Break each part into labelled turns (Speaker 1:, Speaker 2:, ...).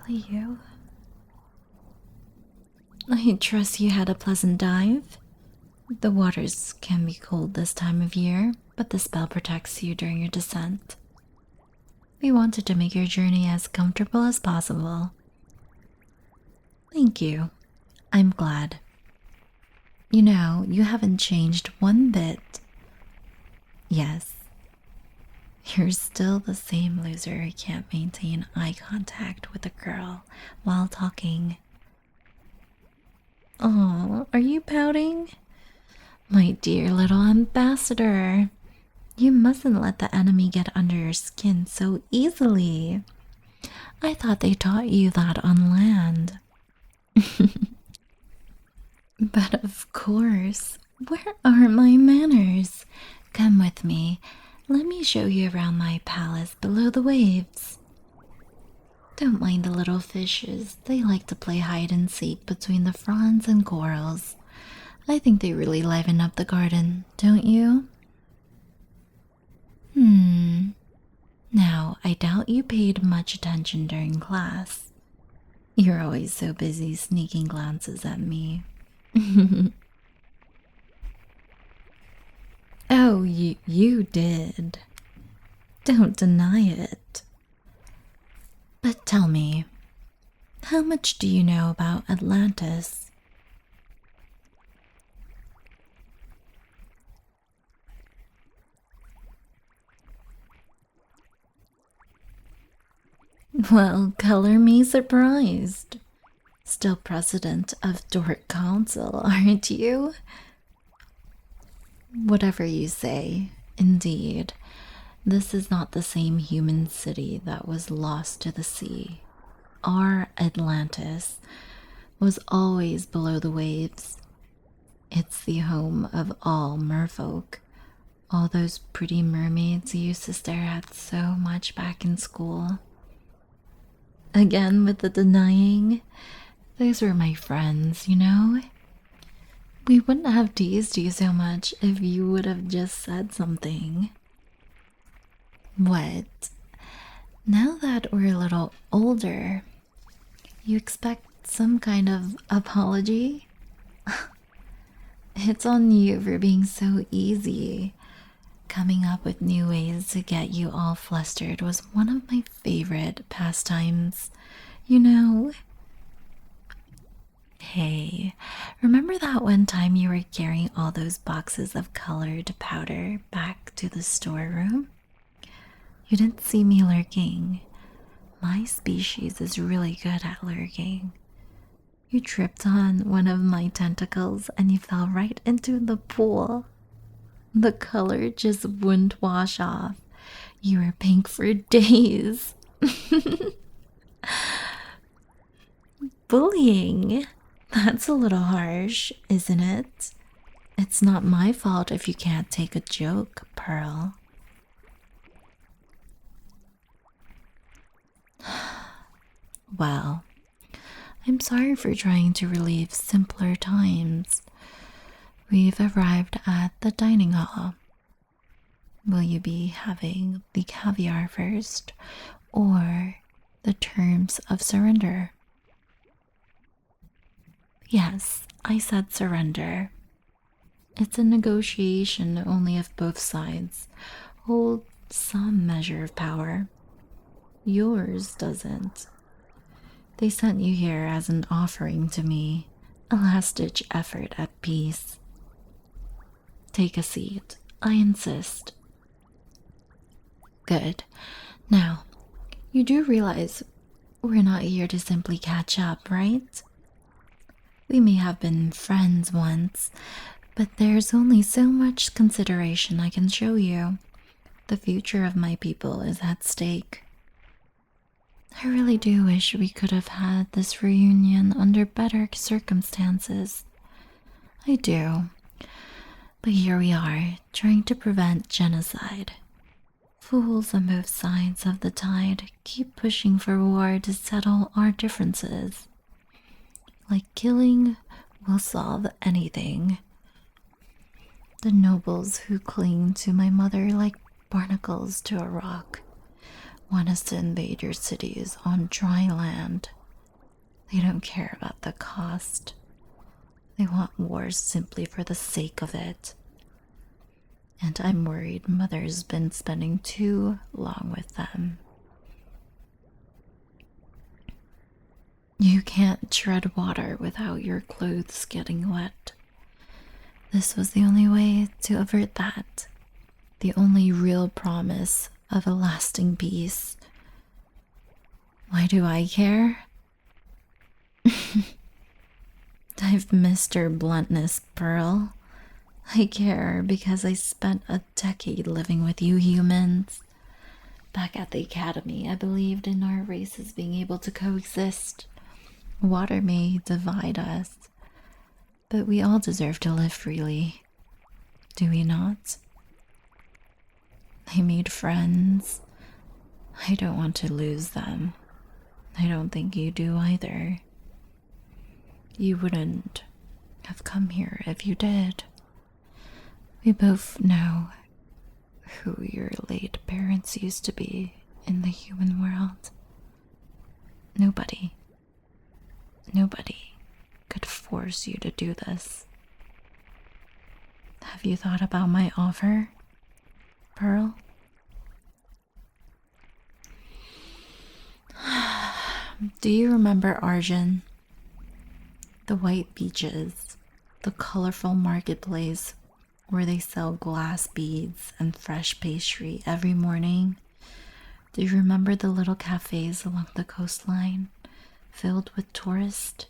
Speaker 1: exactly you. I trust you had a pleasant dive. The waters can be cold this time of year, but the spell protects you during your descent. We wanted to make your journey as comfortable as possible. Thank you. I'm glad. You know, you haven't changed one bit. Yes. You're still the same loser who can't maintain eye contact with a girl while talking. Aw, are you pouting? My dear little ambassador, you mustn't let the enemy get under your skin so easily. I thought they taught you that on land. But of course, where are my manners? Come with me. Let me show you around my palace below the waves. Don't mind the little fishes. They like to play hide and seek between the fronds and corals. I think they really liven up the garden, don't you? Now, I doubt you paid much attention during class. You're always so busy sneaking glances at me. Oh, you did. Don't deny it. But tell me, how much do you know about Atlantis? Well, color me surprised. Still president of Dork Council, aren't you? Whatever you say, indeed. This is not the same human city that was lost to the sea. Our Atlantis was always below the waves. It's the home of all merfolk. All those pretty mermaids you used to stare at so much back in school. Again with the denying. Those were my friends, you know? We wouldn't have teased you so much if you would have just said something. What? Now that we're a little older, you expect some kind of apology? It's on you for being so easy. Coming up with new ways to get you all flustered was one of my favorite pastimes, you know? Hey, remember that one time you were carrying all those boxes of colored powder back to the storeroom? You didn't see me lurking. My species is really good at lurking. You tripped on one of my tentacles and you fell right into the pool. The color just wouldn't wash off. You were pink for days. Bullying. That's a little harsh, isn't it? It's not my fault if you can't take a joke, Pearl. Well, I'm sorry for trying to relieve simpler times. We've arrived at the dining hall. Will you be having the caviar first, or the terms of surrender? Yes, I said surrender. It's a negotiation only if both sides hold some measure of power. Yours doesn't. They sent you here as an offering to me, a last-ditch effort at peace. Take a seat. I insist. Good. Now, you do realize we're not here to simply catch up, right? We may have been friends once, but there's only so much consideration I can show you. The future of my people is at stake. I really do wish we could have had this reunion under better circumstances. I do. But here we are, trying to prevent genocide. Fools on both sides of the tide keep pushing for war to settle our differences. Like killing will solve anything. The nobles who cling to my mother like barnacles to a rock want us to invade your cities on dry land They don't care about the cost. They want wars simply for the sake of it. And I'm worried Mother's been spending too long with them. You can't tread water without your clothes getting wet. This was the only way to avert that. The only real promise of a lasting peace. Why do I care? I've missed her bluntness, Pearl. I care because I spent a decade living with you humans. Back at the academy, I believed in our races being able to coexist. Water may divide us, but we all deserve to live freely. Do we not? I made friends. I don't want to lose them. I don't think you do either. You wouldn't have come here if you did. We both know who your late parents used to be in the human world. Nobody could force you to do this. Have you thought about my offer, Pearl? Do you remember Arjun? The white beaches, the colorful marketplace where they sell glass beads and fresh pastry every morning? Do you remember the little cafes along the coastline, filled with tourists?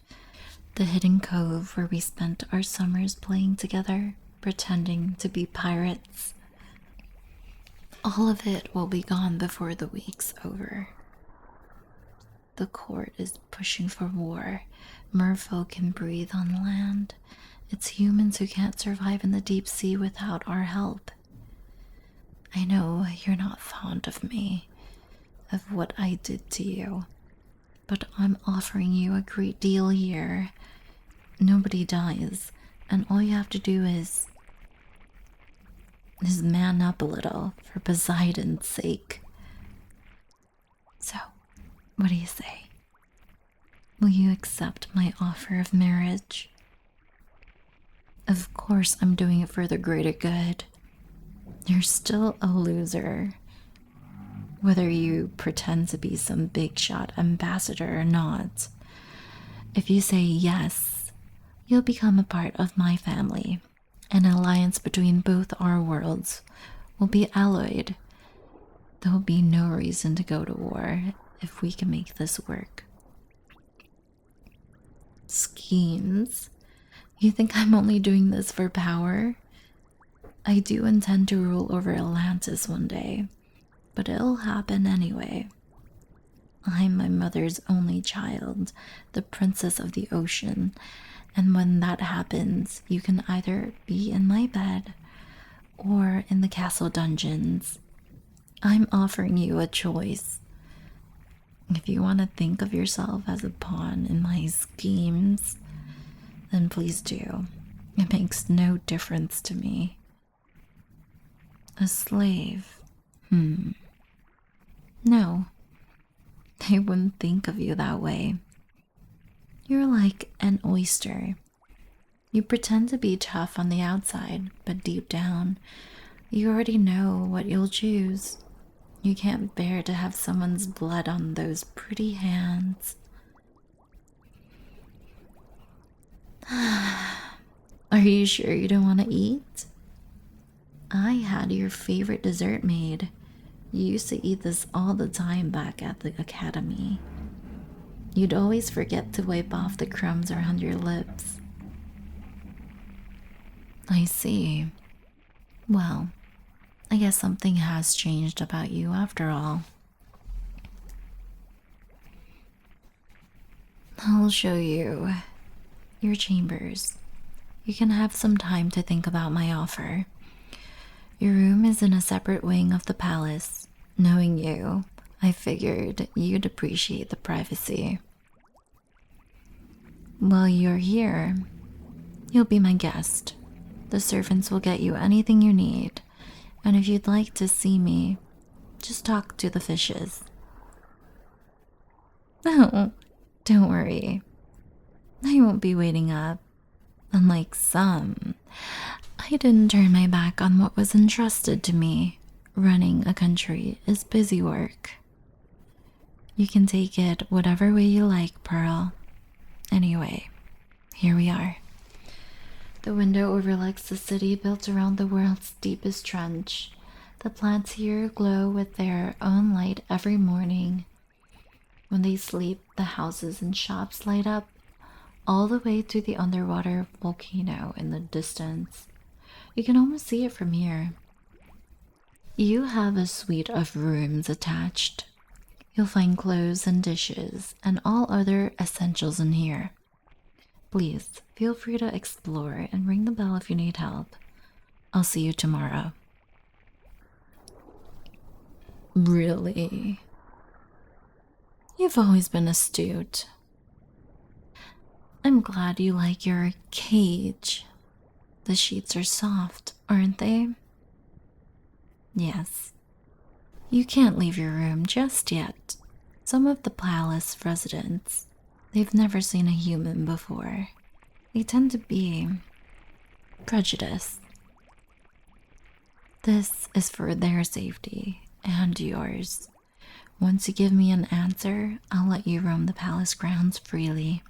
Speaker 1: The hidden cove where we spent our summers playing together, pretending to be pirates? All of it will be gone before the week's over. The court is pushing for war. Merfolk can breathe on land. It's humans who can't survive in the deep sea without our help. I know you're not fond of me, of what I did to you, but I'm offering you a great deal here. Nobody dies, and all you have to do is man up a little for Poseidon's sake. So, what do you say? Will you accept my offer of marriage? Of course, I'm doing it for the greater good. You're still a loser, whether you pretend to be some big shot ambassador or not. If you say yes, you'll become a part of my family. An alliance between both our worlds will be alloyed. There will be no reason to go to war if we can make this work. Schemes? You think I'm only doing this for power? I do intend to rule over Atlantis one day, but it'll happen anyway. I'm my mother's only child, the Princess of the Ocean, and when that happens, you can either be in my bed or in the castle dungeons. I'm offering you a choice. If you want to think of yourself as a pawn in my schemes, then please do. It makes no difference to me. A slave? No, I wouldn't think of you that way. You're like an oyster. You pretend to be tough on the outside, but deep down, you already know what you'll choose. You can't bear to have someone's blood on those pretty hands. Are you sure you don't want to eat? I had your favorite dessert made. You used to eat this all the time back at the academy. You'd always forget to wipe off the crumbs around your lips. I see. Well, I guess something has changed about you after all. I'll show you your chambers. You can have some time to think about my offer. Your room is in a separate wing of the palace. Knowing you, I figured you'd appreciate the privacy. While you're here, you'll be my guest. The servants will get you anything you need, and if you'd like to see me, just talk to the fishes. Oh, don't worry. I won't be waiting up. Unlike some, I didn't turn my back on what was entrusted to me. Running a country is busy work. You can take it whatever way you like, Pearl. Anyway, here we are. The window overlooks the city built around the world's deepest trench. The plants here glow with their own light every morning. When they sleep, the houses and shops light up all the way to the underwater volcano in the distance. You can almost see it from here. You have a suite of rooms attached. You'll find clothes and dishes and all other essentials in here. Please feel free to explore and ring the bell if you need help. I'll see you tomorrow. Really? You've always been astute. I'm glad you like your cage. The sheets are soft, aren't they? Yes. You can't leave your room just yet. Some of the palace residents, they've never seen a human before. They tend to be prejudiced. This is for their safety and yours. Once you give me an answer, I'll let you roam the palace grounds freely.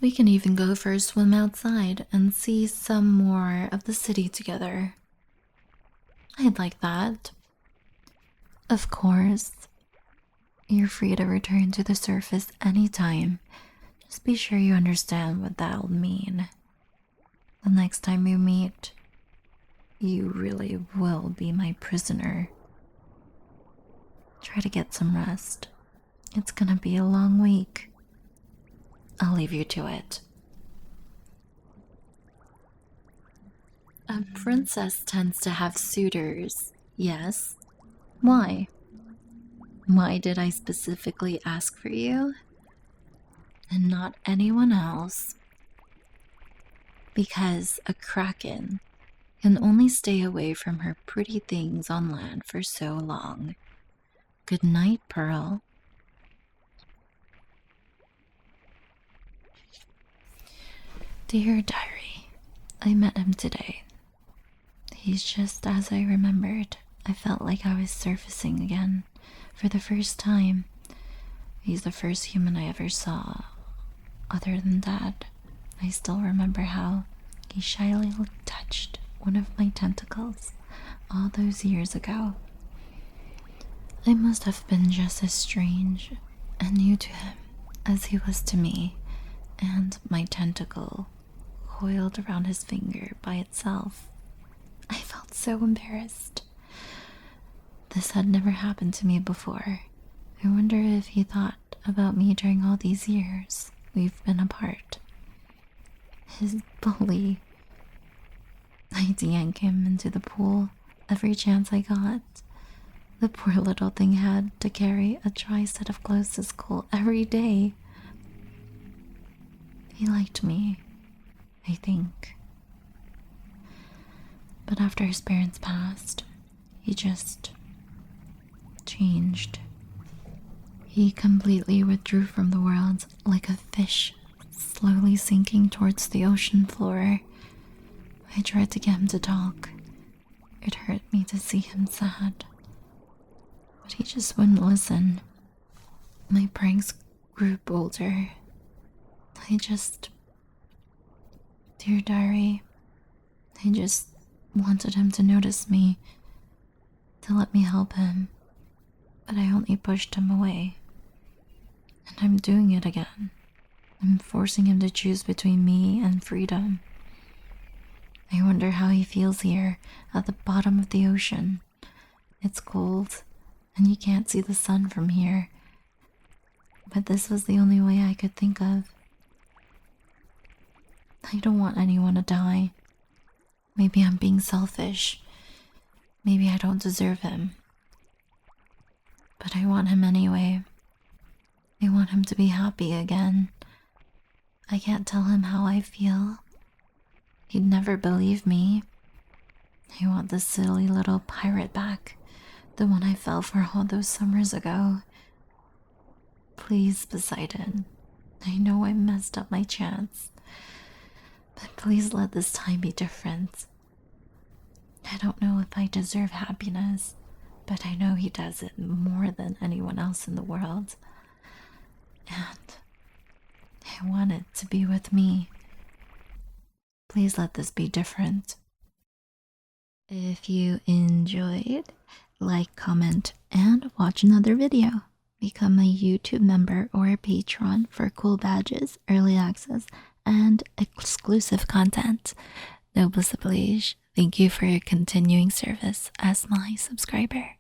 Speaker 1: We can even go for a swim outside and see some more of the city together. I'd like that. Of course. You're free to return to the surface anytime. Just be sure you understand what that'll mean. The next time we meet, you really will be my prisoner. Try to get some rest. It's gonna be a long week. I'll leave you to it. A princess tends to have suitors, yes? Why? Why did I specifically ask for you? And not anyone else? Because a Kraken can only stay away from her pretty things on land for so long. Good night, Pearl. Dear Diary, I met him today. He's just as I remembered. I felt like I was surfacing again for the first time. He's the first human I ever saw. Other than that, I still remember how he shyly touched one of my tentacles all those years ago. I must have been just as strange and new to him as he was to me, and my tentacle coiled around his finger by itself. I felt so embarrassed. This had never happened to me before. I wonder if he thought about me during all these years we've been apart. His bully. I'd yank him into the pool every chance I got. The poor little thing had to carry a dry set of clothes to school every day. He liked me, I think. But after his parents passed, he just changed. He completely withdrew from the world like a fish slowly sinking towards the ocean floor. I tried to get him to talk. It hurt me to see him sad. But he just wouldn't listen. My pranks grew bolder. Dear Diary, I just wanted him to notice me, to let me help him, but I only pushed him away. And I'm doing it again. I'm forcing him to choose between me and freedom. I wonder how he feels here at the bottom of the ocean. It's cold, and you can't see the sun from here. But this was the only way I could think of. I don't want anyone to die. Maybe I'm being selfish. Maybe I don't deserve him. But I want him anyway. I want him to be happy again. I can't tell him how I feel. He'd never believe me. I want the silly little pirate back, the one I fell for all those summers ago. Please, Poseidon, I know I messed up my chance, but please let this time be different. I don't know if I deserve happiness, but I know he does it more than anyone else in the world. And I want it to be with me. Please let this be different. If you enjoyed, like, comment, and watch another video. Become a YouTube member or a patron for cool badges, early access, and exclusive content. 𝗚𝗚cie𝗰𝗶𝗹𝘀, thank you for your continuing service as my subscriber.